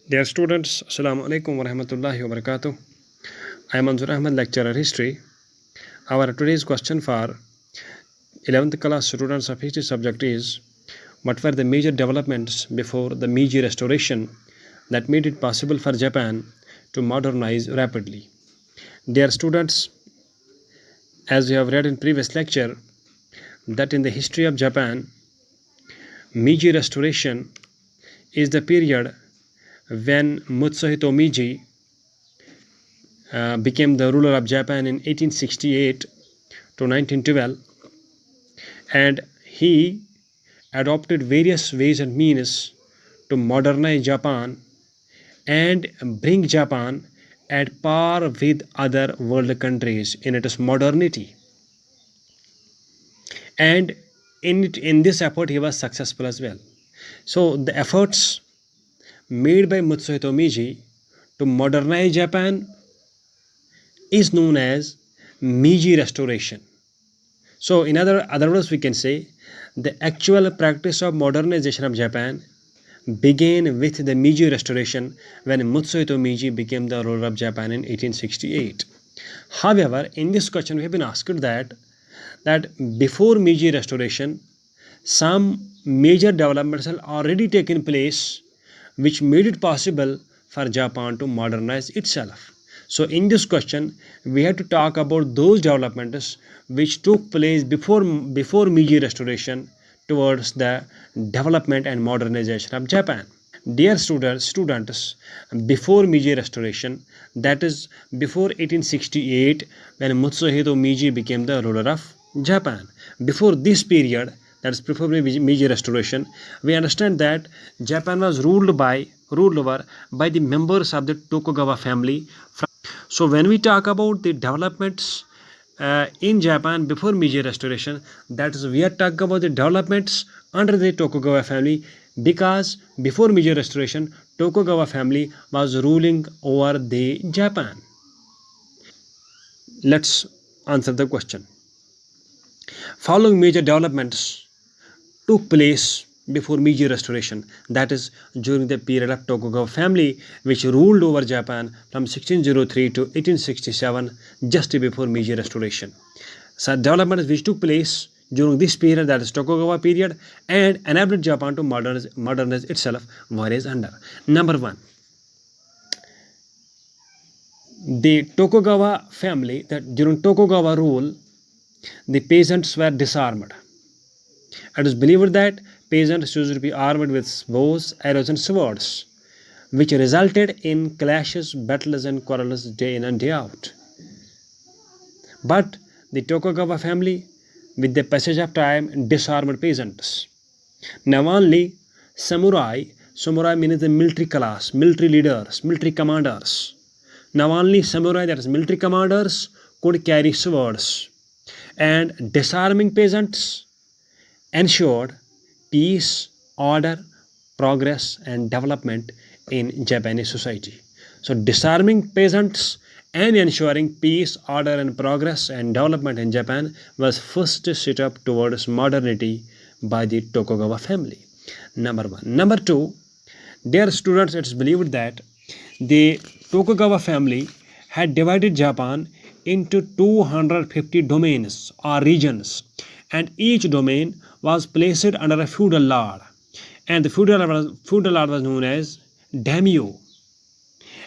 Dear students, Assalamu alaikum wa rahmatullahi wa barakatuh. I am Manzoor Ahmed, lecturer history. Our today's question for 11th class students of history subject is: what were the major developments before the Meiji restoration that made it possible for Japan to modernize rapidly? Dear students, as we have read in previous lecture, that in the history of Japan, Meiji restoration is the period when Mutsuhito Meiji became the ruler of Japan in 1868 to 1912, and he adopted various ways and means to modernize Japan and bring Japan at par with other world countries in its modernity. And in this effort, he was successful as well. So the efforts made by Mutsuhito Meiji to modernize Japan is known as Meiji restoration. So in other words, we can say the actual practice of modernization of Japan began with the Meiji restoration when Mutsuhito Meiji became the ruler of Japan in 1868. However, in this question we have been asked that before Meiji restoration, some major developments had already taken place which made it possible for Japan to modernize itself. So in this question, we have to talk about those developments which took place before Meiji restoration towards the development and modernization of Japan. Dear students, before Meiji restoration, that is before 1868, when Mutsuhito Meiji became the ruler of Japan, before this period, that is before Meiji restoration, we understand that Japan was ruled over by the members of the Tokugawa family. So when we talk about the developments in Japan before Meiji restoration, that is, we are talking about the developments under the Tokugawa family, because before Meiji restoration, Tokugawa family was ruling over the Japan. Let's answer the question. Following major developments took place before Meiji restoration, that is during the period of Tokugawa family, which ruled over Japan from 1603 to 1867, just before Meiji restoration. So developments which took place during this period, that is Tokugawa period, and enabled Japan to modernize itself, were as under. Number 1, the Tokugawa family, that during Tokugawa rule, the peasants were disarmed. It is believed that peasants used to be armed with bows, arrows, and swords, which resulted in clashes, battles, and quarrels day in and day out. But the Tokugawa family, with the passage of time, disarmed peasants. Now only samurai means the military class, military leaders, military commanders. Now only samurai, that is military commanders, could carry swords, and disarming peasants ensured peace, order, progress, and development in Japanese society. So disarming peasants and ensuring peace, order, and progress and development in Japan was first set up towards modernity by the Tokugawa family. Number 1. Number 2, dear students, it is believed that the Tokugawa family had divided Japan into 250 domains or regions, and each domain was placed under a feudal lord, and the feudal lord was known as daimyo,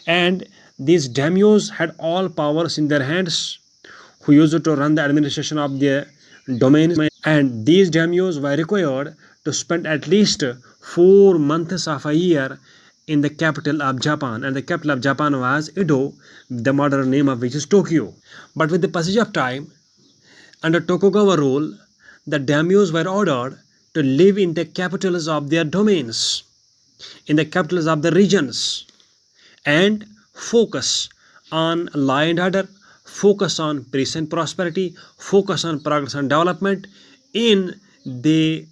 and these daimyos had all powers in their hands, who used to run the administration of their domains, and these daimyos were required to spend at least 4 months of a year in the capital of Japan, and the capital of Japan was Edo, the modern name of which is Tokyo. But with the passage of time, under Tokugawa rule, the daimyos were ordered to live in the capitals of their domains, in the capitals of the regions, and focus on law and order, focus on peace and prosperity, focus on progress and development in the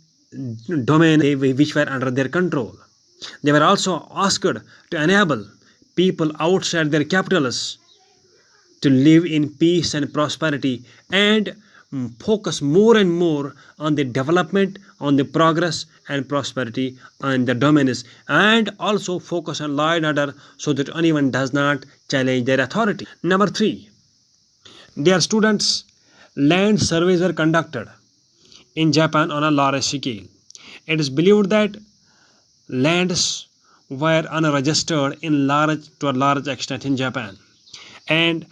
domain which were under their control. They were also asked to enable people outside their capitals to live in peace and prosperity and focus more and more on the development, on the progress and prosperity and the domains, and also focus on law and order so that anyone does not challenge their authority. Number 3, dear students, land surveys were conducted in Japan on a large scale. It is believed that lands were unregistered to a large extent in Japan, and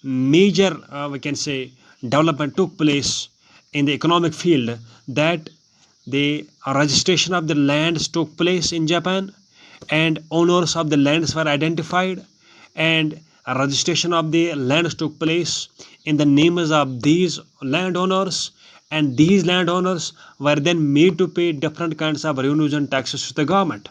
major we can say development took place in the economic field, that the registration of the lands took place in Japan, and owners of the lands were identified, and a registration of the lands took place in the names of these landowners, and these landowners were then made to pay different kinds of revenues and taxes to the government.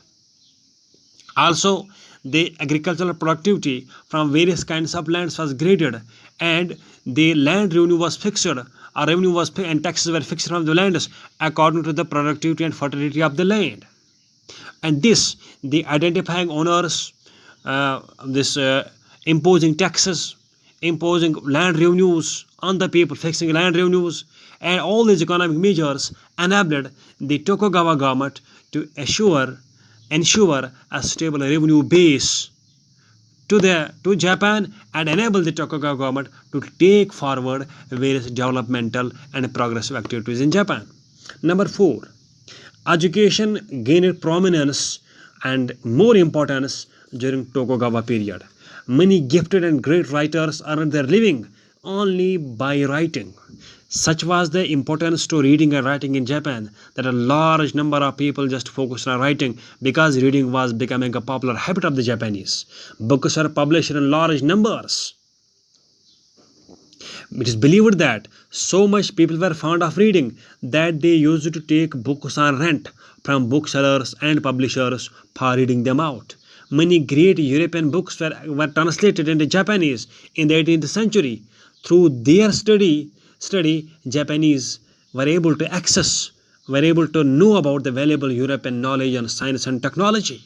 Also, the agricultural productivity from various kinds of lands was graded, and the land revenue was fixed, and taxes were fixed from the lands according to the productivity and fertility of the land. And this, the identifying owners, imposing taxes, imposing land revenues on the people, fixing land revenues, and all these economic measures enabled the Tokugawa government to ensure a stable revenue base to Japan, and enable the Tokugawa government to take forward various developmental and progressive activities in Japan. Number 4, education gained prominence and more importance during Tokugawa period. Many gifted and great writers earned their living only by writing. Such was the importance to reading and writing in Japan that a large number of people just focused on writing, because reading was becoming a popular habit of the Japanese. Books are published in large numbers. It is believed that so much people were fond of reading that they used to take books on rent from booksellers and publishers for reading them out. Many great European books were translated into Japanese in the 18th century. Through their study, Japanese were able to know about the valuable European knowledge on science and technology.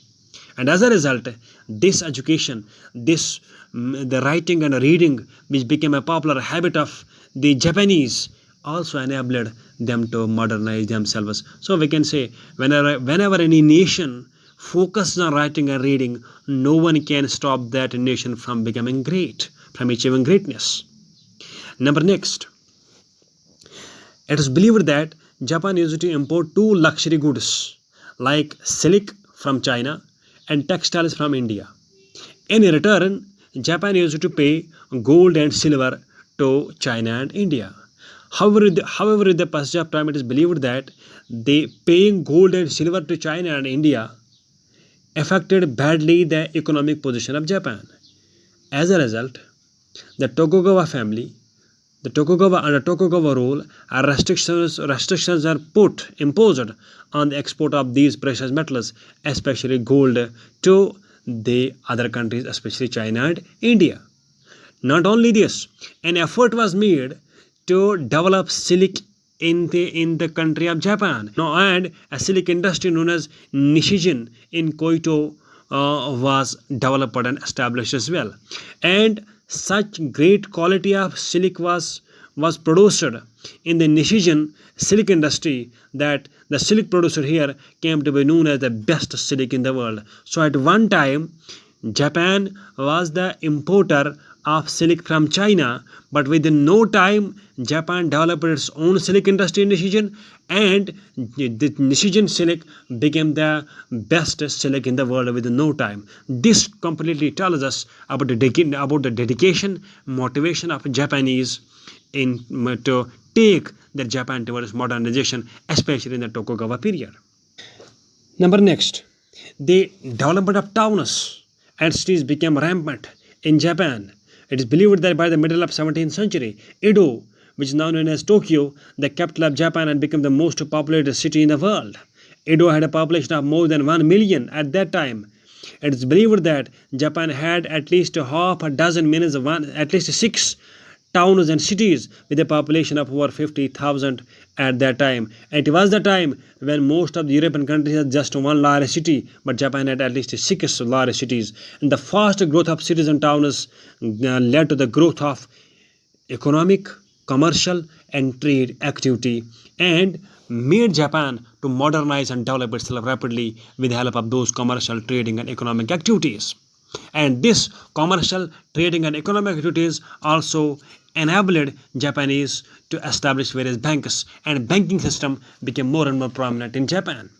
And as a result, this education, the writing and reading, which became a popular habit of the Japanese, also enabled them to modernize themselves. So we can say, whenever any nation focuses on writing and reading, no one can stop that nation from becoming great, from achieving greatness. Next, it is believed that Japan used to import 2 luxury goods like silk from China and textiles from India. In return, Japan used to pay gold and silver to China and India. However, with the passage of time, it is believed that the paying gold and silver to China and India affected badly the economic position of Japan. As a result, the Tokugawa family, under Tokugawa rule, restrictions are imposed on the export of these precious metals, especially gold, to the other countries, especially China and India. Not only this, an effort was made to develop silk in the country of Japan. And a silk industry known as Nishijin in Kyoto was developed and established as well. And such great quality of silk was produced in the Nishijin silk industry that the silk producer here came to be known as the best silk in the world. So at one time, Japan was the importer of silk from China, but within no time, Japan developed its own silk industry in Nishijin, and the Nishijin silk became the best silk in the world within no time. This completely tells us about the dedication, motivation of Japanese to take their Japan towards modernization, especially in the Tokugawa period. Next, the development of towns and cities became rampant in Japan. It is believed that by the middle of 17th century, Edo, which is now known as Tokyo, the capital of Japan, had become the most populated city in the world. Edo had a population of more than 1 million at that time. It is believed that Japan had at least at least 6 towns and cities with a population of over 50,000 at that time. It was the time when most of the European countries had just one large city, but Japan had at least 6 large cities. And the fast growth of cities and towns led to the growth of economic, commercial and trade activity and made Japan to modernize and develop itself rapidly with the help of those commercial, trading, and economic activities. And this commercial, trading, and economic activities also enabled Japanese to establish various banks, and banking system became more and more prominent in Japan.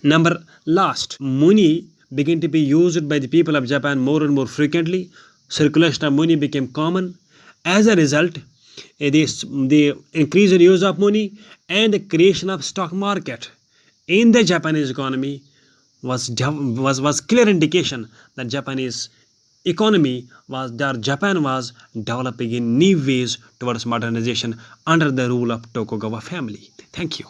Number last, money began to be used by the people of Japan more and more frequently. Circulation of money became common. As a result, the increase in use of money and the creation of stock market in the Japanese economy was clear indication that Japanese economy was that Japan was developing in new ways towards modernization under the rule of Tokugawa family. Thank you.